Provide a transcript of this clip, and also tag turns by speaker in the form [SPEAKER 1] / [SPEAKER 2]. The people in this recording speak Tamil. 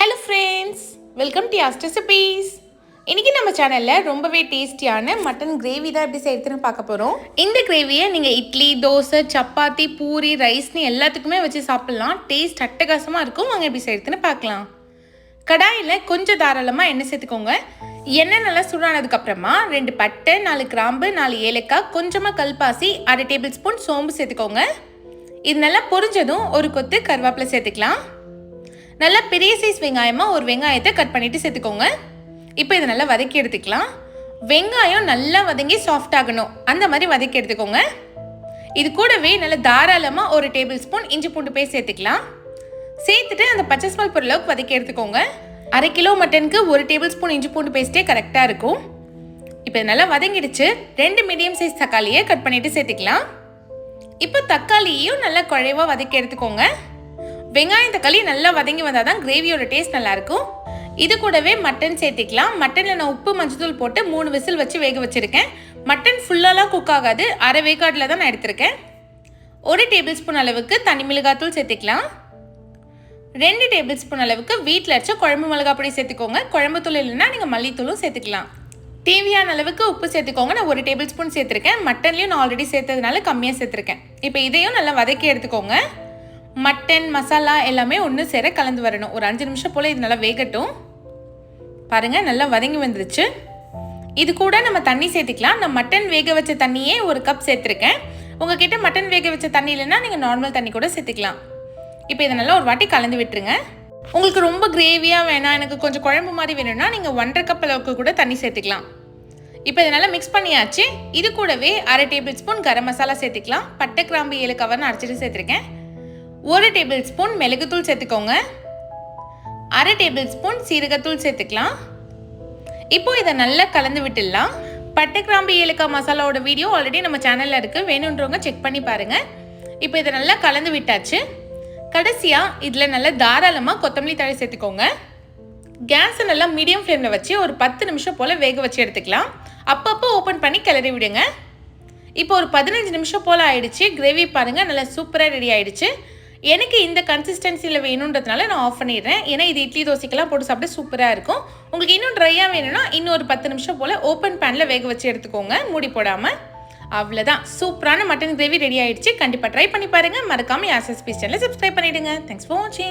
[SPEAKER 1] Hello friends, welcome to Yas recipes. இன்றைக்கி நம்ம சேனலில் ரொம்பவே டேஸ்டியான மட்டன் கிரேவி தான் எப்படி செய்யறதுன்னு பார்க்க போகிறோம். இந்த கிரேவியை நீங்கள் இட்லி, தோசை, சப்பாத்தி, பூரி, ரைஸ்னு எல்லாத்துக்குமே வச்சு சாப்பிட்லாம். டேஸ்ட் அட்டகாசமாக இருக்கும். வாங்க எப்படி செய்யறதுன்னு பார்க்கலாம். கடாயில் கொஞ்சம் தாராளமாக எண்ணெய் சேர்த்துக்கோங்க. எண்ணெய் நல்லா சூடானதுக்கப்புறமா 2 பட்டை, 4 கிராம்பு, 4 ஏலக்காய், கொஞ்சமாக கல்பாசி, 1/2 டேபிள் ஸ்பூன் சோம்பு சேர்த்துக்கோங்க. இது நல்லா பொரிஞ்சதும் ஒரு கொத்து கருவேப்பிலை சேர்த்துக்கலாம். நல்லா பெரிய சைஸ் வெங்காயமாக ஒரு வெங்காயத்தை கட் பண்ணிவிட்டு சேர்த்துக்கோங்க. இப்போ இதை நல்லா வதக்கி எடுத்துக்கலாம். வெங்காயம் நல்லா வதங்கி சாஃப்ட் ஆகணும், அந்த மாதிரி வதக்கி எடுத்துக்கோங்க. இது கூடவே நல்லா தாராளமாக 1 டேபிள் ஸ்பூன் இஞ்சி பூண்டு பேஸ்ட் சேர்த்துக்கலாம். சேர்த்துட்டு அந்த பச்சை ஸ்மெல் போகிற அளவுக்கு வதக்கி எடுத்துக்கோங்க. 1/2 கிலோ மட்டனுக்கு 1 டேபிள் ஸ்பூன் இஞ்சி பூண்டு பேஸ்ட்டே கரெக்டாக இருக்கும். இப்போ இது நல்லா வதங்கிடுச்சு. 2 மீடியம் சைஸ் தக்காளியை கட் பண்ணிவிட்டு சேர்த்துக்கலாம். இப்போ தக்காளியையும் நல்லா குழைவாக வதக்கி எடுத்துக்கோங்க. வெங்காயம் தக்காளி நல்லா வதங்கி வந்தால் தான் கிரேவியோட டேஸ்ட் நல்லாயிருக்கும். இது கூடவே மட்டன் சேர்த்துக்கலாம். மட்டனில் நான் உப்பு மஞ்சத்தூள் போட்டு 3 விசில் வச்சு வேக வச்சுருக்கேன். மட்டன் ஃபுல்லாலாம் குக் ஆகாது, அரை வேக்காட்டில் தான் நான் எடுத்திருக்கேன். 1 டேபிள் ஸ்பூன் அளவுக்கு தனி மிளகாத்தூள் சேர்த்துக்கலாம். 2 டேபிள் ஸ்பூன் அளவுக்கு வீட்டில் அரைச்ச குழம்பு மிளகா பொடி சேர்த்துக்கோங்க. குழம்புத்தூள் இல்லைன்னா நீங்கள் மல்லித்தூளும் சேர்த்துக்கலாம். தேவையான அளவுக்கு உப்பு சேர்த்துக்கோங்க. நான் 1 டேபிள் ஸ்பூன் சேர்த்துருக்கேன். மட்டன்லேயும் நான் ஆல்ரெடி சேர்த்ததுனால கம்மியாக சேர்த்துருக்கேன். இப்போ இதையும் நல்லா வதக்கி எடுத்துக்கோங்க. மட்டன் மசாலா எல்லாமே ஒன்று சேர கலந்து வரணும். ஒரு 5 நிமிஷம் போல் இது நல்லா வேகட்டும். பாருங்கள், நல்லா வதங்கி வந்துருச்சு. இது கூட நம்ம தண்ணி சேர்த்துக்கலாம். நான் மட்டன் வேக வச்ச தண்ணியே 1 கப் சேர்த்துருக்கேன். உங்ககிட்ட மட்டன் வேக வச்ச தண்ணி இல்லைன்னா நீங்கள் நார்மல் தண்ணி கூட சேர்த்துக்கலாம். இப்போ இதை நல்லா ஒரு வாட்டி கலந்து விட்டுருங்க. உங்களுக்கு ரொம்ப கிரேவியாக வேணாம், எனக்கு கொஞ்சம் குழம்பு மாதிரி வேணும்னா நீங்கள் 1.5 கப் அளவுக்கு கூட தண்ணி சேர்த்துக்கலாம். இப்போ இதனால் மிக்ஸ் பண்ணியாச்சு. இது கூடவே 1/2 டேபிள் ஸ்பூன் கரம் மசாலா சேர்த்துக்கலாம். பட்டை, கிராம்பு, ஏலக்காய் அரைச்சிட்டு சேர்த்துருக்கேன். 1 டேபிள் ஸ்பூன் மிளகுத்தூள் சேர்த்துக்கோங்க. 1/2 டேபிள் ஸ்பூன் சீரகத்தூள் சேர்த்துக்கலாம். இப்போ இதை நல்லா கலந்து விட்டுடலாம். பட்டை, கிராம்பு, ஏலக்காய் மசாலாவோட வீடியோ ஆல்ரெடி நம்ம சேனலில் இருக்குது, வேணுன்றவங்க செக் பண்ணி பாருங்கள். இப்போ இதை நல்லா கலந்து விட்டாச்சு. கடைசியாக இதில் நல்லா தாராளமாக கொத்தமல்லி தழை சேர்த்துக்கோங்க. கேஸை நல்லா மீடியம் ஃப்ளேமில் வச்சு ஒரு 10 நிமிஷம் போல் வேக வச்சு எடுத்துக்கலாம். அப்பப்போ ஓப்பன் பண்ணி கிளறி விடுங்க. இப்போ ஒரு 15 நிமிஷம் போல் ஆயிடுச்சு. கிரேவி பாருங்கள் நல்லா சூப்பராக ரெடி ஆயிடுச்சு. எனக்கு இந்த கன்சிஸ்டன்சியில் வேணுன்றதுனால நான் ஆஃப் பண்ணிடுறேன். ஏன்னா இது இட்லி தோசைக்கெல்லாம் போட்டு சாப்பிட சூப்பராக இருக்கும். உங்களுக்கு இன்னும் ட்ரையாக வேணும்னா இன்னும் ஒரு 10 நிமிஷம் போல் ஓப்பன் பேனில் வேக வச்சு எடுத்துக்கோங்க, மூடி போடாமல். அவ்வளோதான், சூப்பரான மட்டன் கிரேவி ரெடி ஆயிடுச்சு. கண்டிப்பாக ட்ரை பண்ணி பாருங்கள். மறக்காமல் யாஸ் ரெசிபீஸ் சேனலை சப்ஸ்கிரைப் பண்ணிவிடுங்க. தேங்க்ஸ் ஃபார் வாட்சிங்.